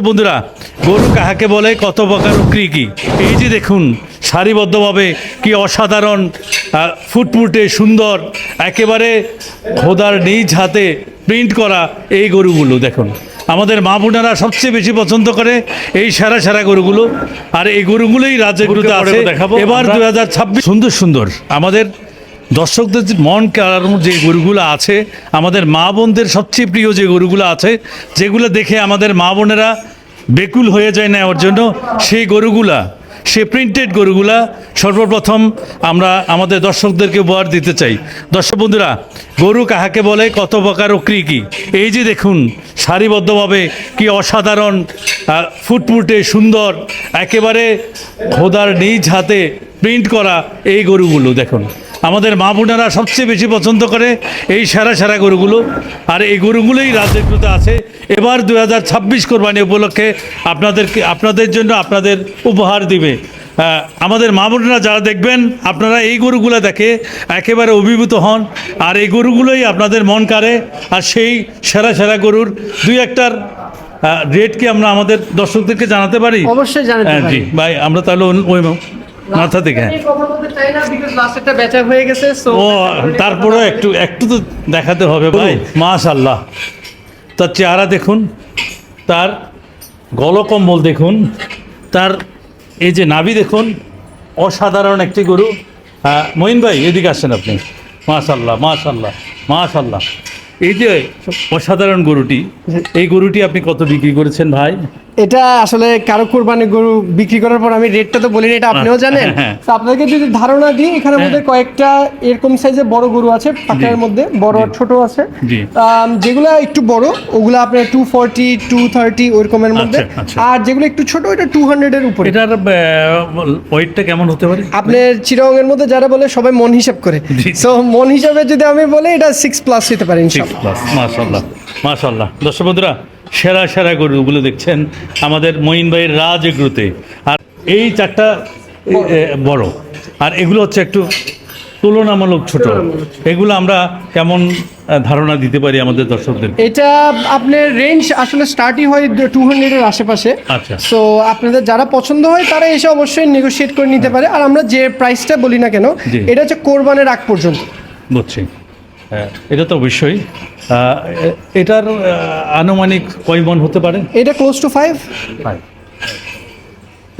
বন্ধুরা, গরু কাহাকে বলে, কত প্রকার ও কি কি, এই যে দেখুন সারিবদ্ধভাবে কি অসাধারণ ফুটফুটে সুন্দর একেবারে খোদার নিজ হাতে প্রিন্ট করা এই গরুগুলো দেখুন। আমাদের মা বোনেরা সবচেয়ে বেশি পছন্দ করে এই সেরা সেরা গরুগুলো, আর এই গরুগুলোই রাজ্যগুলোতে আছে। এবার 2026 সুন্দর সুন্দর আমাদের দর্শকদের মন কাড়ানো যে গরুগুলো আছে, আমাদের মা বোনদের সবচেয়ে প্রিয় যে গরুগুলো আছে, যেগুলো দেখে আমাদের মা বোনেরা বেকুল হয়ে যায় নেওয়ার জন্য, সেই গরুগুলা, সে প্রিন্টেড গরুগুলা সর্বপ্রথম আমরা আমাদের দর্শকদেরকে উপহার দিতে চাই। দর্শক বন্ধুরা, গরু কাহাকে বলে, কত প্রকার ও কি কি, এই যে দেখুন সারিবদ্ধভাবে কি অসাধারণ ফুটফুটে সুন্দর একেবারে খোদার নিজ হাতে প্রিন্ট করা এই গরুগুলো দেখুন। আমাদের মা বোনেরা সবচেয়ে বেশি পছন্দ করে এই সেরা সেরা গরুগুলো, আর এই গরুগুলোই রাজ্যগুলোতে আছে। এবার 2026 কোরবানি উপলক্ষে আপনাদের জন্য আপনাদের উপহার দিবে। আমাদের মা বোনেরা যারা দেখবেন, আপনারা এই গরুগুলো দেখে একেবারে অভিভূত হন, আর এই গরুগুলোই আপনাদের মন কাড়ে। আর সেই সেরা সেরা গরুর দুই একটার রেট কি আমরা আমাদের দর্শকদেরকে জানাতে পারি? অবশ্যই জানাতে পারি। জি ভাই, আমরা তাহলে ওই মাথা থেকে ও তারপরে একটু তো দেখাতে হবে ভাই। মাশাআল্লাহ, তার চেহারা দেখুন, তার গলকম্বল দেখুন, তার এই যে নাভি দেখুন, অসাধারণ একটি গরু। মঈন ভাই এদিকে আসেন আপনি। মাশাআল্লাহ মাশাআল্লাহ মাশাআল্লাহ, এই যে অসাধারণ গরুটি, এই গরুটি আপনি কত বিক্রি করেছেন ভাই? এটা আসলে কারো কুরবানি গরু বিক্রি করার পর আমি রেটটা তো বলিনি, এটা আপনিও জানেন। তো আপনাদেরকে যদি ধারণা দিই, এখানে মধ্যে কয়েকটা এরকম সাইজের বড় গরু আছে, পাকার মধ্যে বড় ছোট আছে। যেগুলো একটু বড় ওগুলো আপনার 240 230 ওইরকমের মধ্যে, আর যেগুলো একটু ছোট এটা 200 এর উপরে। এটার ওয়েটটা কেমন হতে পারে? আপনার চিরঙের মধ্যে যারা বলে সবাই মন হিসাব করে, সো মন হিসাবে যদি আমি বলি এটা 6+ হতে পারে ইনশাআল্লাহ। মাশাআল্লাহ মাশাআল্লাহ। দর্শক বন্ধুরা, সেরা সেরা গরুগুলো দেখছেন আমাদের মঈন ভাইয়ের রাজ এগ্রোতে। আর এই চারটা বড়, আর এগুলো হচ্ছে একটু তুলনামূলক ছোট। এগুলো আমরা কেমন ধারণা দিতে পারি আমাদের দর্শকদের? এটা আপনার রেঞ্জ আসলে স্টার্টই হয় 200 এর আশেপাশে। আচ্ছা, সো আপনাদের যারা পছন্দ হয় তারা এসে অবশ্যই নেগোশিয়েট করে নিতে পারে। আর আমরা যে প্রাইসটা বলি না কেন, এটা হচ্ছে কোরবানের আগ পর্যন্ত। বুঝছি, এটা তো অবশ্যই। এটার আনুমানিক কয় মণ হতে পারে? এটা ক্লোজ টু 5।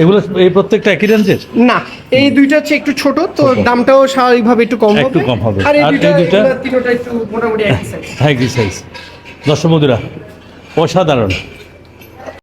এগুলো এই প্রত্যেকটা একই রেঞ্জের না, এই দুইটা হচ্ছে একটু ছোট, তো দামটাও স্বাভাবিকভাবে একটু কম হবে। আর এই দুইটা তিনটা একটু মোটামুটি একই সাইজ। দর্শক বন্ধুরা, অসাধারণ।